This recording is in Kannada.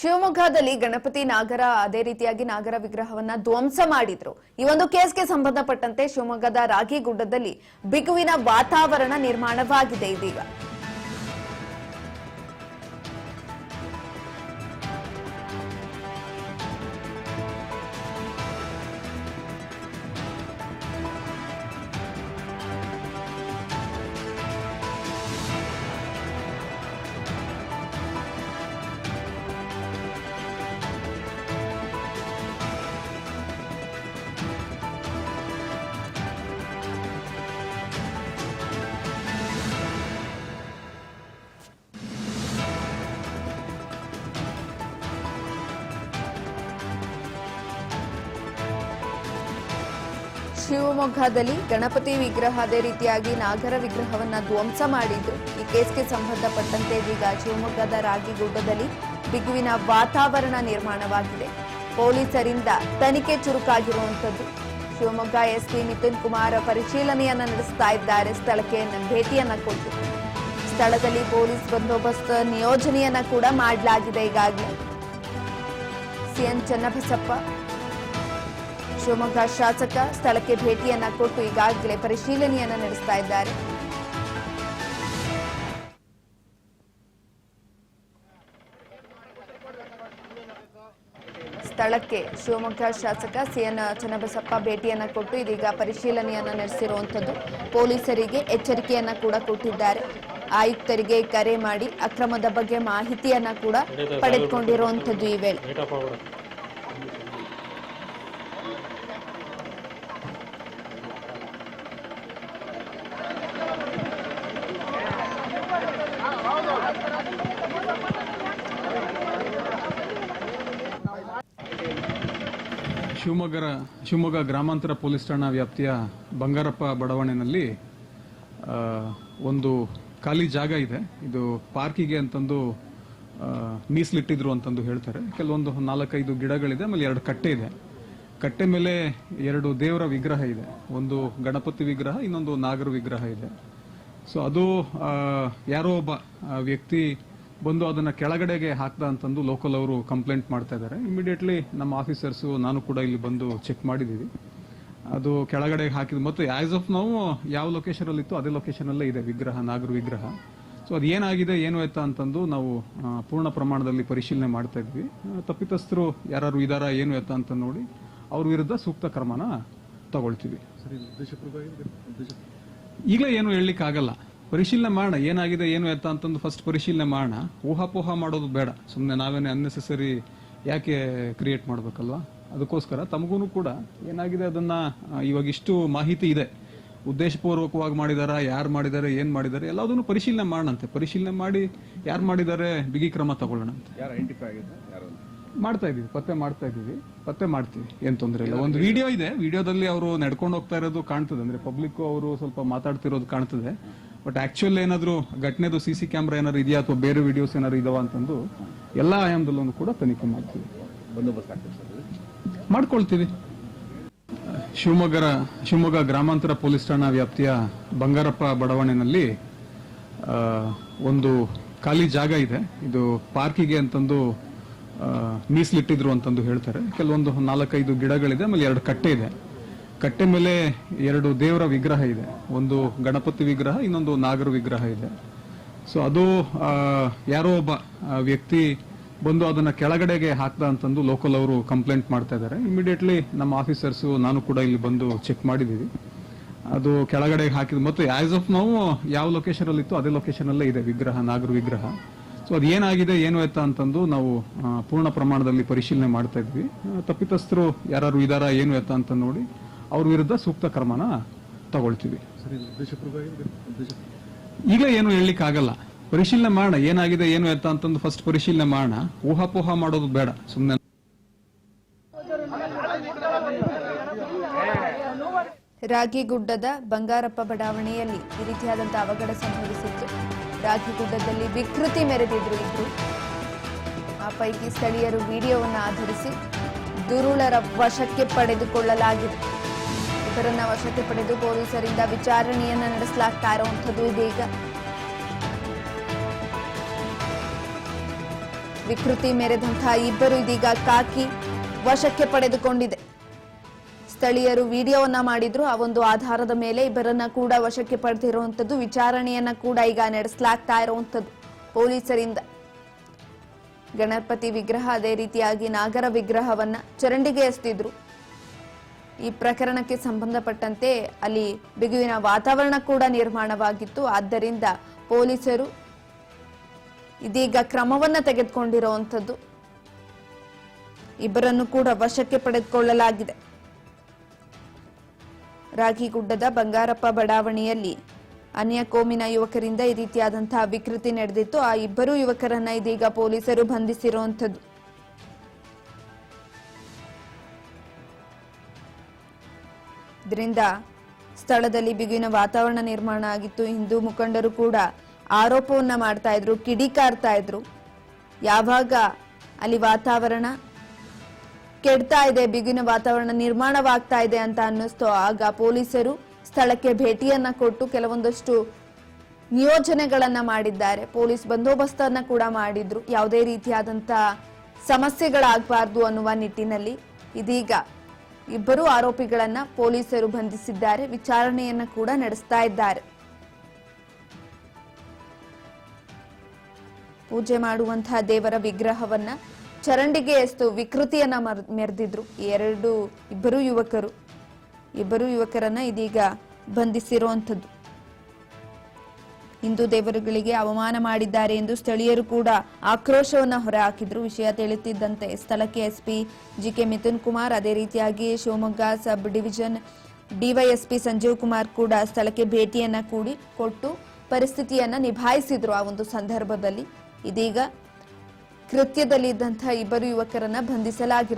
ಶಿವಮೊಗ್ಗದಲ್ಲಿ ಗಣಪತಿ ನಾಗರ ಅದೇ ರೀತಿಯಾಗಿ ನಾಗರ ವಿಗ್ರಹವನ್ನ ಧ್ವಂಸ ಮಾಡಿದ್ರು. ಈ ಒಂದು ಕೇಸ್ಗೆ ಸಂಬಂಧಪಟ್ಟಂತೆ ಶಿವಮೊಗ್ಗದ ರಾಗಿಗುಡ್ಡದಲ್ಲಿ ಬಿಗುವಿನ ವಾತಾವರಣ ನಿರ್ಮಾಣವಾಗಿದೆ ಇದೀಗ. ಶಿವಮೊಗ್ಗದಲ್ಲಿ ಗಣಪತಿ ವಿಗ್ರಹ ಅದೇ ರೀತಿಯಾಗಿ ನಾಗರ ವಿಗ್ರಹವನ್ನ ಧ್ವಂಸ ಮಾಡಿದ್ದು. ಈ ಕೇಸ್ಗೆ ಸಂಬಂಧಪಟ್ಟಂತೆ ಇದೀಗ ಶಿವಮೊಗ್ಗದ ರಾಗಿಗುಡ್ಡದಲ್ಲಿ ಬಿಗುವಿನ ವಾತಾವರಣ ನಿರ್ಮಾಣವಾಗಿದೆ. ಪೊಲೀಸರಿಂದ ತನಿಖೆ ಚುರುಕಾಗಿರುವಂತದ್ದು. ಶಿವಮೊಗ್ಗ ಎಸ್ಪಿ ಮಿಥುನ್ ಕುಮಾರ್ ಪರಿಶೀಲನೆಯನ್ನ ನಡೆಸ್ತಾ ಇದ್ದಾರೆ. ಸ್ಥಳಕ್ಕೆ ಭೇಟಿಯನ್ನ ಕೊಟ್ಟು ಸ್ಥಳದಲ್ಲಿ ಪೊಲೀಸ್ ಬಂದೋಬಸ್ತ್ ನಿಯೋಜನೆಯನ್ನ ಕೂಡ ಮಾಡಲಾಗಿದೆ. ಈಗಾಗಲೇ ಸಿಎಂ ಚನ್ನಬಸಪ್ಪ ಶಿವಮೊಗ್ಗ ಶಾಸಕ ಸ್ಥಳಕ್ಕೆ ಭೇಟಿಯನ್ನ ಕೊಟ್ಟು ಈಗಾಗಲೇ ಪರಿಶೀಲನೆಯನ್ನ ನಡೆಸ್ತಾ ಇದ್ದಾರೆ. ಸ್ಥಳಕ್ಕೆ ಶಿವಮೊಗ್ಗ ಶಾಸಕ ಸಿಎನ್ ಚನ್ನಬಸಪ್ಪ ಭೇಟಿಯನ್ನ ಕೊಟ್ಟು ಇದೀಗ ಪರಿಶೀಲನೆಯನ್ನ ನಡೆಸಿರುವಂತದ್ದು. ಪೊಲೀಸರಿಗೆ ಎಚ್ಚರಿಕೆಯನ್ನ ಕೂಡ ಕೊಟ್ಟಿದ್ದಾರೆ. ಆಯುಕ್ತರಿಗೆ ಕರೆ ಮಾಡಿ ಅಕ್ರಮದ ಬಗ್ಗೆ ಮಾಹಿತಿಯನ್ನ ಕೂಡ ಪಡೆದುಕೊಂಡಿರುವಂತದ್ದು. ಈ ವೇಳೆ ಶಿವಮೊಗ್ಗ ಗ್ರಾಮಾಂತರ ಪೊಲೀಸ್ ಠಾಣಾ ವ್ಯಾಪ್ತಿಯ ಬಂಗಾರಪ್ಪ ಬಡಾವಣೆಯಲ್ಲಿ ಒಂದು ಖಾಲಿ ಜಾಗ ಇದೆ. ಇದು ಪಾರ್ಕಿಗೆ ಅಂತಂದು ಮೀಸಲಿಟ್ಟಿದ್ರು ಅಂತಂದು ಹೇಳ್ತಾರೆ. ಕೆಲವೊಂದು 4-5 ಗಿಡಗಳಿದೆ, ಆಮೇಲೆ 2 ಕಟ್ಟೆ ಇದೆ. ಕಟ್ಟೆ ಮೇಲೆ 2 ದೇವರ ವಿಗ್ರಹ ಇದೆ. ಒಂದು ಗಣಪತಿ ವಿಗ್ರಹ, ಇನ್ನೊಂದು ನಾಗರ ವಿಗ್ರಹ ಇದೆ. ಸೊ ಅದು ಯಾರೋ ಒಬ್ಬ ವ್ಯಕ್ತಿ ಬಂದು ಅದನ್ನ ಕೆಳಗಡೆಗೆ ಹಾಕ್ದ ಅಂತಂದು ಲೋಕಲ್ ಅವರು ಕಂಪ್ಲೇಂಟ್ ಮಾಡ್ತಾ ಇದ್ದಾರೆ. ಇಮಿಡಿಯೇಟ್ಲಿ ನಮ್ಮ ಆಫೀಸರ್ಸು ನಾನು ಕೂಡ ಇಲ್ಲಿ ಬಂದು ಚೆಕ್ ಮಾಡಿದ್ದೀವಿ. ಅದು ಕೆಳಗಡೆ ಹಾಕಿದ್ ಮತ್ತು ಆಸ್ ಆಫ್ ನಾವು ಯಾವ ಲೊಕೇಶನ್ ಅಲ್ಲಿ ಇತ್ತು ಅದೇ ಲೊಕೇಶನ್ ಅಲ್ಲೇ ಇದೆ ವಿಗ್ರಹ, ನಾಗರ ವಿಗ್ರಹ. ಸೊ ಅದು ಏನಾಗಿದೆ ಏನು ಎತ್ತ ಅಂತಂದು ನಾವು ಪೂರ್ಣ ಪ್ರಮಾಣದಲ್ಲಿ ಪರಿಶೀಲನೆ ಮಾಡ್ತಾ ಇದ್ವಿ. ತಪ್ಪಿತಸ್ಥರು ಯಾರು ಇದಾರ ಏನು ಎತ್ತ ಅಂತ ನೋಡಿ ಅವ್ರ ವಿರುದ್ಧ ಸೂಕ್ತ ಕ್ರಮನ ತಗೊಳ್ತೀವಿ. ಈಗಲೇ ಏನು ಹೇಳಲಿಕ್ಕೆ ಆಗಲ್ಲ. ಪರಿಶೀಲನೆ ಮಾಡೋಣ, ಏನಾಗಿದೆ ಏನು ಎತ್ತ ಅಂತಂದು ಫಸ್ಟ್ ಪರಿಶೀಲನೆ ಮಾಡೋಣ. ಊಹಾಪೋಹ ಮಾಡೋದು ಬೇಡ. ಸುಮ್ಮನೆ ನಾವೇನೇ ಅನ್ನೆಸೆಸರಿ ಯಾಕೆ ಕ್ರಿಯೇಟ್ ಮಾಡಬೇಕಲ್ವಾ? ಅದಕ್ಕೋಸ್ಕರ ತಮಗೂ ಕೂಡ ಏನಾಗಿದೆ ಅದನ್ನ ಇವಾಗ ಇಷ್ಟು ಮಾಹಿತಿ ಇದೆ. ಉದ್ದೇಶಪೂರ್ವಕವಾಗಿ ಮಾಡಿದಾರ, ಯಾರು ಮಾಡಿದ್ದಾರೆ, ಏನ್ ಮಾಡಿದ್ದಾರೆ, ಎಲ್ಲದನ್ನು ಪರಿಶೀಲನೆ ಮಾಡೋಣಂತೆ. ಪರಿಶೀಲನೆ ಮಾಡಿ ಯಾರು ಮಾಡಿದ್ದಾರೆ ಬಿಗಿ ಕ್ರಮ ತಗೊಳ್ಳೋಣಂತೆ. ಮಾಡ್ತಾ ಇದೀವಿ, ಪತ್ತೆ ಮಾಡ್ತೀವಿ. ಏನ್ ತೊಂದರೆ ಇಲ್ಲ. ಒಂದು ವಿಡಿಯೋ ಇದೆ, ವಿಡಿಯೋದಲ್ಲಿ ಅವರು ನಡ್ಕೊಂಡು ಹೋಗ್ತಾ ಇರೋದು ಕಾಣ್ತದೆ. ಅಂದ್ರೆ ಪಬ್ಲಿಕ್ ಅವರು ಸ್ವಲ್ಪ ಮಾತಾಡ್ತಿರೋದು ಕಾಣ್ತದೆ. ಬಟ್ ಆಕ್ಚುಲ್ ಏನಾದ್ರು ಘಟನೆದು CC ಕ್ಯಾಮ್ರಾ ಏನಾದ್ರು ಇದೆಯಾ ಅಥವಾ ಬೇರೆ ವಿಡಿಯೋಸ್ ಏನಾದ್ರು ಇದಾವ ಅಂತಂದು ಎಲ್ಲಾ ಆಯಾಮದಲ್ಲೂ ಕೂಡ ತನಿಖೆ ಮಾಡ್ತೀವಿ. ಮಾಡ್ಕೊಳ್ತೀವಿ. ಶಿವಮೊಗ್ಗ ಗ್ರಾಮಾಂತರ ಪೊಲೀಸ್ ಠಾಣಾ ವ್ಯಾಪ್ತಿಯ ಬಂಗಾರಪ್ಪ ಬಡಾವಣೆಯಲ್ಲಿ ಒಂದು ಖಾಲಿ ಜಾಗ ಇದೆ. ಇದು ಪಾರ್ಕಿಗೆ ಅಂತಂದು ಮೀಸಲಿಟ್ಟಿದ್ರು ಅಂತಂದು ಹೇಳ್ತಾರೆ. ಕೆಲವೊಂದು 4-5 ಗಿಡಗಳಿದೆ, ಆಮೇಲೆ 2 ಕಟ್ಟೆ ಇದೆ. ಕಟ್ಟೆ ಮೇಲೆ 2 ದೇವರ ವಿಗ್ರಹ ಇದೆ. ಒಂದು ಗಣಪತಿ ವಿಗ್ರಹ, ಇನ್ನೊಂದು ನಾಗರ ವಿಗ್ರಹ ಇದೆ. ಸೊ ಅದು ಯಾರೋ ಒಬ್ಬ ವ್ಯಕ್ತಿ ಬಂದು ಅದನ್ನ ಕೆಳಗಡೆಗೆ ಹಾಕ್ದ ಅಂತಂದು ಲೋಕಲ್ ಅವರು ಕಂಪ್ಲೇಂಟ್ ಮಾಡ್ತಾ ಇದ್ದಾರೆ. ಇಮಿಡಿಯೇಟ್ಲಿ ನಮ್ಮ ಆಫೀಸರ್ಸು ನಾನು ಕೂಡ ಇಲ್ಲಿ ಬಂದು ಚೆಕ್ ಮಾಡಿದ್ದೀವಿ. ಅದು ಕೆಳಗಡೆ ಹಾಕಿದ್ ಮತ್ತು ಆಸ್ ಆಫ್ ನಾವು ಯಾವ ಲೊಕೇಶನ್ ಅಲ್ಲಿ ಇತ್ತು ಅದೇ ಲೊಕೇಶನ್ ಅಲ್ಲೇ ಇದೆ ವಿಗ್ರಹ, ನಾಗರ ವಿಗ್ರಹ. ಸೊ ಅದು ಏನಾಗಿದೆ ಏನು ಎತ್ತ ಅಂತಂದು ನಾವು ಪೂರ್ಣ ಪ್ರಮಾಣದಲ್ಲಿ ಪರಿಶೀಲನೆ ಮಾಡ್ತಾ ಇದ್ವಿ. ತಪ್ಪಿತಸ್ಥರು ಯಾರು ಇದಾರ ಏನು ಎತ್ತ ಅಂತ ನೋಡಿ ಅವ್ರ ವಿರುದ್ಧ ಸೂಕ್ತ ಕ್ರಮನ ತಗೊಳ್ತೀವಿ. ಈಗಲೇ ಏನು ಹೇಳಲಿಕ್ಕೆ ಆಗಲ್ಲ. ಪರಿಶೀಲನೆ ಮಾಡೋಣ, ಏನಾಗಿದೆ ಏನು ಎತ್ತ ಅಂತಂದು ಫಸ್ಟ್ ಪರಿಶೀಲನೆ ಮಾಡೋಣ. ಊಹಾಪೋಹ ಮಾಡೋದು ಬೇಡ. ಸುಮ್ಮನೆ ರಾಗಿಗುಡ್ಡದ ಬಂಗಾರಪ್ಪ ಬಡಾವಣೆಯಲ್ಲಿ ಈ ರೀತಿಯಾದಂತಹ ಅವಘಡ ಸಂಭವಿಸಿತ್ತು. ರಾಗಿಗುಡ್ಡದಲ್ಲಿ ವಿಕೃತಿ ಮೆರೆದಿದ್ರು ಇದ್ರು. ಆ ಪೈಕಿ ಸ್ಥಳೀಯರು ವಿಡಿಯೋವನ್ನು ಆಧರಿಸಿ ದುರುಳರ ವಶಕ್ಕೆ ಪಡೆದುಕೊಳ್ಳಲಾಗಿದೆ. ಇವರನ್ನ ವಶಕ್ಕೆ ಪಡೆದು ಪೊಲೀಸರಿಂದ ವಿಚಾರಣೆಯನ್ನ ನಡೆಸಲಾಗ್ತಾ ಇರುವಂತದ್ದು ಇದೀಗ. ವಿಕೃತಿ ಮೆರೆದಂತಹ ಇಬ್ಬರು ಇದೀಗ ಖಾಕಿ ವಶಕ್ಕೆ ಪಡೆದುಕೊಂಡಿದೆ. ಸ್ಥಳೀಯರು ವಿಡಿಯೋವನ್ನ ಮಾಡಿದ್ರು. ಆ ಒಂದು ಆಧಾರದ ಮೇಲೆ ಇಬ್ಬರನ್ನ ಕೂಡ ವಶಕ್ಕೆ ಪಡೆದಿರುವಂತದ್ದು. ವಿಚಾರಣೆಯನ್ನ ಕೂಡ ಈಗ ನಡೆಸಲಾಗ್ತಾ ಇರುವಂತದ್ದು ಪೊಲೀಸರಿಂದ. ಗಣಪತಿ ವಿಗ್ರಹ ಅದೇ ರೀತಿಯಾಗಿ ನಾಗರ ವಿಗ್ರಹವನ್ನ ಚರಂಡಿಗೆ ಎಸೆದಿದ್ರು. ಈ ಪ್ರಕರಣಕ್ಕೆ ಸಂಬಂಧಪಟ್ಟಂತೆ ಅಲ್ಲಿ ಬಿಗುವಿನ ವಾತಾವರಣ ಕೂಡ ನಿರ್ಮಾಣವಾಗಿತ್ತು. ಆದ್ದರಿಂದ ಪೊಲೀಸರು ಇದೀಗ ಕ್ರಮವನ್ನ ತೆಗೆದುಕೊಂಡಿರುವಂತದ್ದು. ಇಬ್ಬರನ್ನು ಕೂಡ ವಶಕ್ಕೆ ಪಡೆದುಕೊಳ್ಳಲಾಗಿದೆ. ರಾಗಿಗುಡ್ಡದ ಬಂಗಾರಪ್ಪ ಬಡಾವಣೆಯಲ್ಲಿ ಅನ್ಯ ಕೋಮಿನ ಯುವಕರಿಂದ ಈ ರೀತಿಯಾದಂತಹ ವಿಕೃತಿ ನಡೆದಿತ್ತು. ಆ ಇಬ್ಬರು ಯುವಕರನ್ನ ಇದೀಗ ಪೊಲೀಸರು ಬಂಧಿಸಿರುವಂತದ್ದು. ಇದರಿಂದ ಸ್ಥಳದಲ್ಲಿ ಬಿಗುವಿನ ವಾತಾವರಣ ನಿರ್ಮಾಣ ಆಗಿತ್ತು. ಹಿಂದೂ ಮುಖಂಡರು ಕೂಡ ಆರೋಪವನ್ನ ಮಾಡ್ತಾ ಇದ್ರು, ಕಿಡಿಕಾರ್ತಾ ಇದ್ರು. ಯಾವಾಗ ಅಲ್ಲಿ ವಾತಾವರಣ ಕೆಡ್ತಾ ಇದೆ, ಬಿಗುವಿನ ವಾತಾವರಣ ನಿರ್ಮಾಣವಾಗ್ತಾ ಇದೆ ಅಂತ ಅನ್ನಿಸ್ತು, ಆಗ ಪೊಲೀಸರು ಸ್ಥಳಕ್ಕೆ ಭೇಟಿಯನ್ನ ಕೊಟ್ಟು ಕೆಲವೊಂದಷ್ಟು ನಿಯೋಜನೆಗಳನ್ನ ಮಾಡಿದ್ದಾರೆ. ಪೊಲೀಸ್ ಬಂದೋಬಸ್ತನ್ನ ಕೂಡ ಮಾಡಿದ್ರು. ಯಾವುದೇ ರೀತಿಯಾದಂತ ಸಮಸ್ಯೆಗಳಾಗಬಾರ್ದು ಅನ್ನುವ ನಿಟ್ಟಿನಲ್ಲಿ ಇದೀಗ ಇಬ್ಬರು ಆರೋಪಿಗಳನ್ನ ಪೊಲೀಸರು ಬಂಧಿಸಿದ್ದಾರೆ. ವಿಚಾರಣೆಯನ್ನ ಕೂಡ ನಡೆಸ್ತಾ ಇದ್ದಾರೆ. ಪೂಜೆ ಮಾಡುವಂತಹ ದೇವರ ವಿಗ್ರಹವನ್ನ ಚರಂಡಿಗೆ ಎಸೆದು ವಿಕೃತಿಯನ್ನ ಮೆರೆದಿದ್ರು ಇಬ್ಬರು ಯುವಕರನ್ನ ಇದೀಗ ಬಂಧಿಸಿರುವಂತದ್ದು. ಹಿಂದೂ ದೇವರುಗಳಿಗೆ ಅವಮಾನ ಮಾಡಿದ್ದಾರೆ ಎಂದು ಸ್ಥಳೀಯರು ಕೂಡ ಆಕ್ರೋಶವನ್ನ ಹೊರಹಾಕಿದ್ರು. ವಿಷಯ ತಿಳಿಯುತ್ತಿದ್ದಂತೆ ಸ್ಥಳಕ್ಕೆ ಎಸ್ಪಿ ಜಿಕೆ ಮಿಥುನ್ ಕುಮಾರ್, ಅದೇ ರೀತಿಯಾಗಿ Shivamogga sub division DYSP Sanjeev Kumar ಕೂಡ ಸ್ಥಳಕ್ಕೆ ಭೇಟಿಯನ್ನ ಕೊಟ್ಟು ಪರಿಸ್ಥಿತಿಯನ್ನ ನಿಭಾಯಿಸಿದ್ರು. ಆ ಒಂದು ಸಂದರ್ಭದಲ್ಲಿ ಇದೀಗ ಕೃತ್ಯದಲ್ಲಿದ್ದಂತಹ ಇಬ್ಬರು ಯುವಕರನ್ನ ಬಂಧಿಸಲಾಗಿರುತ್ತದೆ.